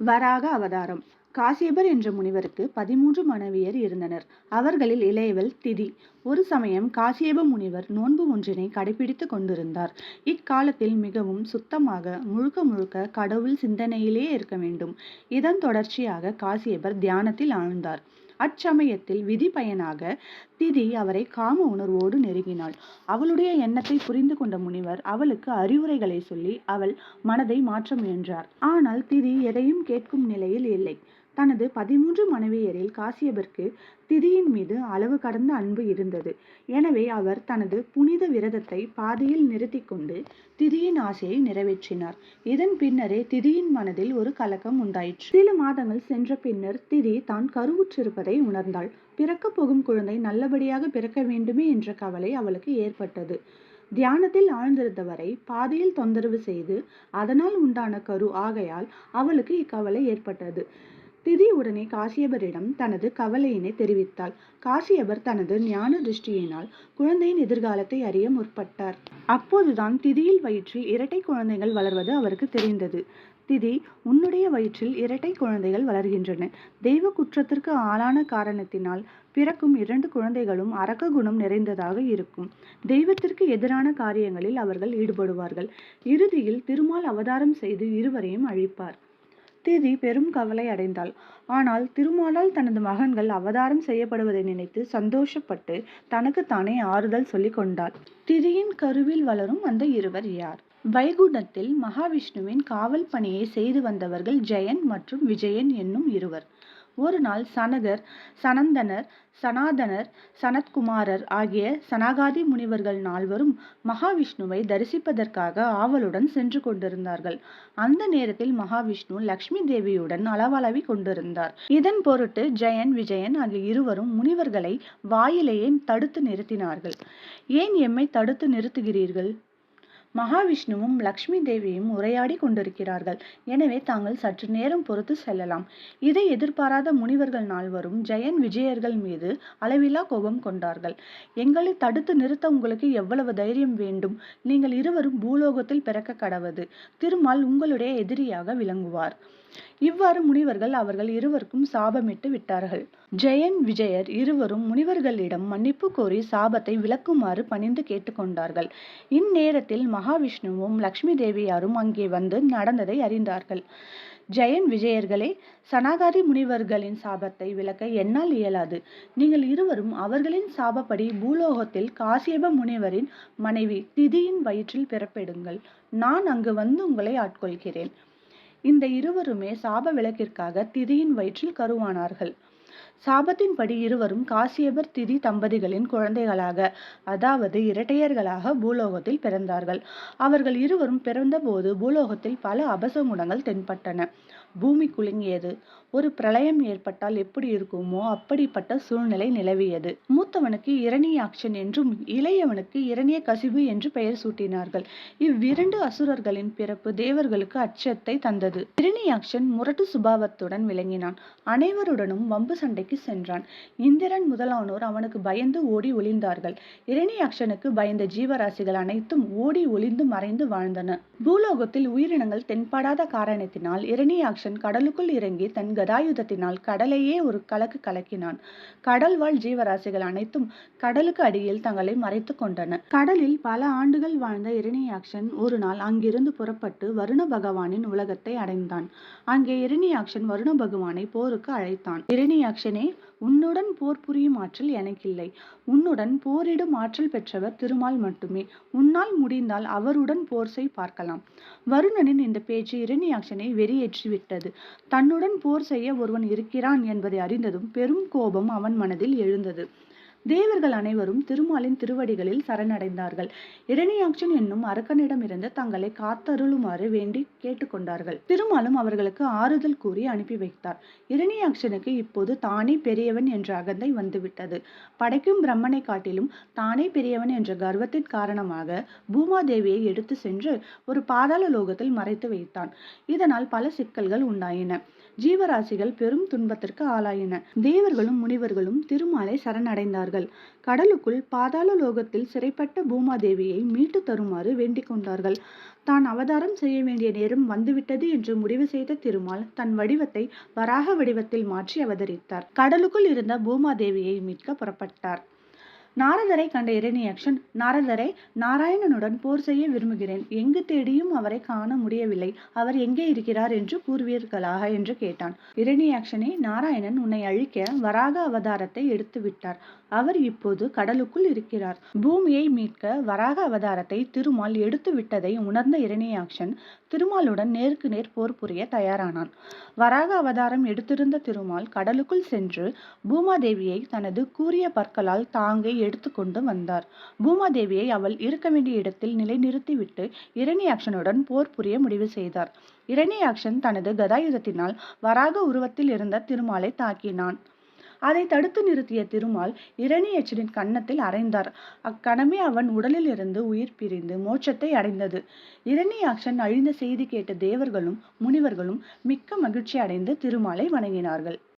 வராக அவதாரம். காசியபர் என்ற முனிவருக்கு 13 மனைவியர் இருந்தனர். அவர்களில் இளையவள் திதி. ஒரு சமயம் காசியப முனிவர் நோன்பு ஒன்றினை கடைபிடித்துக் கொண்டிருந்தார். இக்காலத்தில் மிகவும் சுத்தமாக முழுக்க முழுக்க கடவுள் சிந்தனையிலே இருக்க வேண்டும். இதன் தொடர்ச்சியாக காசியபர் தியானத்தில் ஆழ்ந்தார். அச்சமயத்தில் விதி பயனாக திதி அவரை காம உணர்வோடு நெருங்கினாள். அவளுடைய எண்ணத்தை புரிந்து கொண்ட முனிவர் அவளுக்கு அறிவுரைகளை சொல்லி அவள் மனதை மாற்ற முயன்றார். ஆனால் திதி எதையும் கேட்கும் நிலையில் இல்லை. தனது 13 மனைவியரில் காசியபருக்கு திதியின் மீது அளவு கடந்த அன்பு இருந்தது. எனவே அவர் தனது புனித விரதத்தை பாதியில் நிறுத்தி கொண்டு திதியின் ஆசையை நிறைவேற்றினார். இதன் பின்னரே திதியின் மனதில் ஒரு கலக்கம் உண்டாயிற்று. சில மாதங்கள் சென்ற பின்னர் திதி தான் கருவுற்றிருப்பதை உணர்ந்தாள். பிறக்கப் போகும் குழந்தை நல்லபடியாக பிறக்க வேண்டுமே என்ற கவலை அவளுக்கு ஏற்பட்டது. தியானத்தில் ஆழ்ந்திருந்தவரை பாதியில் தொந்தரவு செய்து அதனால் உண்டான கரு ஆகையால் அவளுக்கு இக்கவலை ஏற்பட்டது. திதி உடனே காசியபரிடம் தனது கவலையினை தெரிவித்தாள். காசியபர் தனது ஞான திருஷ்டியினால் குழந்தையின் எதிர்காலத்தை அறிய முற்பட்டார். அப்போதுதான் திதியில் வயிற்றில் இரட்டை குழந்தைகள் வளர்வது அவருக்கு தெரிந்தது. திதி, உன்னுடைய வயிற்றில் இரட்டை குழந்தைகள் வளர்கின்றன. தெய்வ குற்றத்திற்கு ஆளான காரணத்தினால் பிறக்கும் 2 குழந்தைகளும் அரக்க குணம் நிறைந்ததாக இருக்கும். தெய்வத்திற்கு எதிரான காரியங்களில் அவர்கள் ஈடுபடுவார்கள். இறுதியில் திருமால் அவதாரம் செய்து இருவரையும் அழிப்பார். திதி பெரும் கவலை அடைந்தாள். ஆனால் திருமாலால் தனது மகன்கள் அவதாரம் செய்யப்படுவதை நினைத்து சந்தோஷப்பட்டு தனக்கு தானே ஆறுதல் சொல்லி கொண்டாள். திதியின் கருவில் வளரும் அந்த இருவர் யார்? வைகுண்டத்தில் மகாவிஷ்ணுவின் காவல் பணியை செய்து வந்தவர்கள் ஜெயன் மற்றும் விஜயன் என்னும் இருவர். ஒரு நாள் சனகர், சனந்தனர், சனாதனர், சனத்குமாரர் ஆகிய சனகாதி முனிவர்கள் 4வரும் மகாவிஷ்ணுவை தரிசிப்பதற்காக ஆவலுடன் சென்று கொண்டிருந்தார்கள். அந்த நேரத்தில் மகாவிஷ்ணு லக்ஷ்மி தேவியுடன் அளவளவி கொண்டிருந்தார். இதன் பொருட்டு ஜெயன், விஜயன் ஆகிய இருவரும் முனிவர்களை வாயிலேயே தடுத்து நிறுத்தினார்கள். ஏன் எம்மை தடுத்து நிறுத்துகிறீர்கள்? மகாவிஷ்ணுவும் லக்ஷ்மி தேவியும் உரையாடி கொண்டிருக்கிறார்கள். எனவே தாங்கள் சற்று நேரம் பொறுத்து செல்லலாம். இதை எதிர்பாராத முனிவர்கள் 4வரும் ஜெயன், விஜயர்கள் மீது அளவிலா கோபம் கொண்டார்கள். எங்களை தடுத்து நிறுத்த உங்களுக்கு எவ்வளவு தைரியம் வேண்டும்? நீங்கள் இருவரும் பூலோகத்தில் பிறக்க கடவது. திருமால் உங்களுடைய எதிரியாக விளங்குவார். இவ்வாறு முனிவர்கள் அவர்கள் இருவருக்கும் சாபமிட்டு விட்டார்கள். ஜெயன், விஜயர் இருவரும் முனிவர்களிடம் மன்னிப்பு கோரி சாபத்தை விலக்குமாறு பணிந்து கேட்டுக்கொண்டார்கள். இந்நேரத்தில் மகாவிஷ்ணுவும் லக்ஷ்மி தேவியாரும் அங்கே வந்து நடந்ததை அறிந்தார்கள். ஜெயன், விஜயர்களே, சனகாதி முனிவர்களின் சாபத்தை விலக்க என்னால் இயலாது. நீங்கள் இருவரும் அவர்களின் சாபப்படி பூலோகத்தில் காசியப முனிவரின் மனைவி திதியின் வயிற்றில் பிறப்பெடுங்கள். நான் அங்கு வந்து உங்களை ஆட்கொள்கிறேன். இந்த இருவருமே சாப விலக்கிற்காக திதியின் வயிற்றில் கருவானார்கள். சாபத்தின்படி இருவரும் காசியபர், திதி தம்பதிகளின் குழந்தைகளாக, அதாவது இரட்டையர்களாக பூலோகத்தில் பிறந்தார்கள். அவர்கள் இருவரும் பிறந்தபோது பூலோகத்தில் பல அபசகுணங்கள் தென்பட்டன. பூமி குலுங்கியது. ஒரு பிரளயம் ஏற்பட்டால் எப்படி இருக்குமோ அப்படிப்பட்ட சூழ்நிலை நிலவியது. மூத்தவனுக்கு இரணியாக்ஷன் என்றும் இளையவனுக்கு இரணியகசிபு என்று பெயர் சூட்டினார்கள். இவ்விரண்டு அசுரர்களின் பிறப்பு தேவர்களுக்கு அச்சத்தை தந்தது. இரணியாக்ஷன் முரட்டு சுபாவத்துடன் விளங்கினான். அனைவருடனும் வம்பு சண்டைக்கு சென்றான். இந்திரன் முதலானோர் அவனுக்கு பயந்து ஓடி ஒளிந்தார்கள். இரணியாக்ஷனுக்கு பயந்த ஜீவராசிகள் அனைத்தும் ஓடி ஒளிந்து மறைந்து வாழ்ந்தன. பூலோகத்தில் உயிரினங்கள் தென்படாத காரணத்தினால் இரணியாக்ஷன் கடலுக்குள் இறங்கி தன் கதாயுதத்தினால் கடலையே ஒரு கலக்கு கலக்கினான். கடல் வாழ் ஜீவராசிகள் அனைத்தும் கடலுக்கு அடியில் தங்களை மறைத்து கொண்டன. கடலில் பல ஆண்டுகள் வாழ்ந்த இரணியாக்ஷன் ஒரு நாள் அங்கிருந்து புறப்பட்டு வருண பகவானின் உலகத்தை அடைந்தான். அங்கே இரணியாக்ஷன் வருண பகவானை போருக்கு அழைத்தான். இரணியாக்ஷனே, உன்னுடன் போர் புரியும் ஆற்றல் எனக்கில்லை. உன்னுடன் போரிடும் ஆற்றல் பெற்றவர் திருமால் மட்டுமே. உன்னால் முடிந்தால் அவருடன் போர் செய் பார்க்கலாம். வருணனின் இந்த பேச்சு இரணியாக்ஷனை வெறியேற்றி விட்டது. தன்னுடன் போர் செய்ய ஒருவன் இருக்கிறான் என்பதை அறிந்ததும் பெரும் கோபம் அவன் மனதில் எழுந்தது. தேவர்கள் அனைவரும் திருமாலின் திருவடிகளில் சரணடைந்தார்கள். இரணியாக்ஷன் என்னும் அரக்கனிடமிருந்து தங்களை காத்தருளுமாறு வேண்டி கேட்டுக்கொண்டார்கள். திருமாலும் அவர்களுக்கு ஆறுதல் கூறி அனுப்பி வைத்தார். இரணியாக்ஷனுக்கு இப்போது தானே பெரியவன் என்ற அகந்தை வந்துவிட்டது. படைக்கும் பிரம்மனை காட்டிலும் தானே பெரியவன் என்ற கர்வத்தின் காரணமாக பூமாதேவியை எடுத்து சென்று ஒரு பாதாள லோகத்தில் மறைத்து வைத்தான். இதனால் பல சிக்கல்கள் உண்டாயின. ஜீவராசிகள் பெரும் துன்பத்திற்கு ஆளாயின. தேவர்களும் முனிவர்களும் திருமாலை சரணடைந்தார்கள். கடலுக்குள் பாதாள லோகத்தில் சிறைப்பட்ட பூமாதேவியை மீட்டு தருமாறு வேண்டிக் கொண்டார்கள். தான் அவதாரம் செய்ய வேண்டிய நேரம் வந்துவிட்டது என்று முடிவு செய்த திருமால் தன் வடிவத்தை வராக வடிவத்தில் மாற்றி அவதரித்தார். கடலுக்குள் இருந்த பூமாதேவியை மீட்க புறப்பட்டார். நாரதரை கண்ட இரணியாக்ஷன், நாரதரை, நாராயணனுடன் போர் செய்ய விரும்புகிறேன். எங்கு தேடியும் அவரை காண முடியவில்லை. அவர் எங்கே இருக்கிறார் என்று கூறுவீர்களாக என்று கேட்டான். இரணியாக்ஷனே, நாராயணன் உன்னை அழிக்க வராக அவதாரத்தை எடுத்து விட்டார். அவர் இப்போது கடலுக்குள் இருக்கிறார். பூமியை மீட்க வராக அவதாரத்தை திருமால் எடுத்து விட்டதை உணர்ந்த இரணியாக்ஷன் திருமாலுடன் நேருக்கு நேர் போர் புரிய தயாரானான். வராக அவதாரம் எடுத்திருந்த திருமால் கடலுக்குள் சென்று பூமாதேவியை தனது கூரிய பற்களால் தாங்கி எடுத்துக்கொண்டு வந்தார். பூமாதேவியை அவள் இருக்க வேண்டிய இடத்தில் நிலைநிறுத்திவிட்டு இரணியாக்ஷனுடன் போர் புரிய முடிவு செய்தார். இரணியாக்ஷன் தனது கதாயுதத்தினால் வராக உருவத்தில் இருந்த திருமாலை தாக்கினான். அதை தடுத்து நிறுத்திய திருமால் இரணியச்சனின் கன்னத்தில் அறைந்தார். அக்கணமே அவன் உடலில் இருந்து உயிர் பிரிந்து மோட்சத்தை அடைந்தது. இரணியாக்ஷன் அழிந்த செய்தி கேட்ட தேவர்களும் முனிவர்களும் மிக்க மகிழ்ச்சி அடைந்து திருமாலை வணங்கினார்கள்.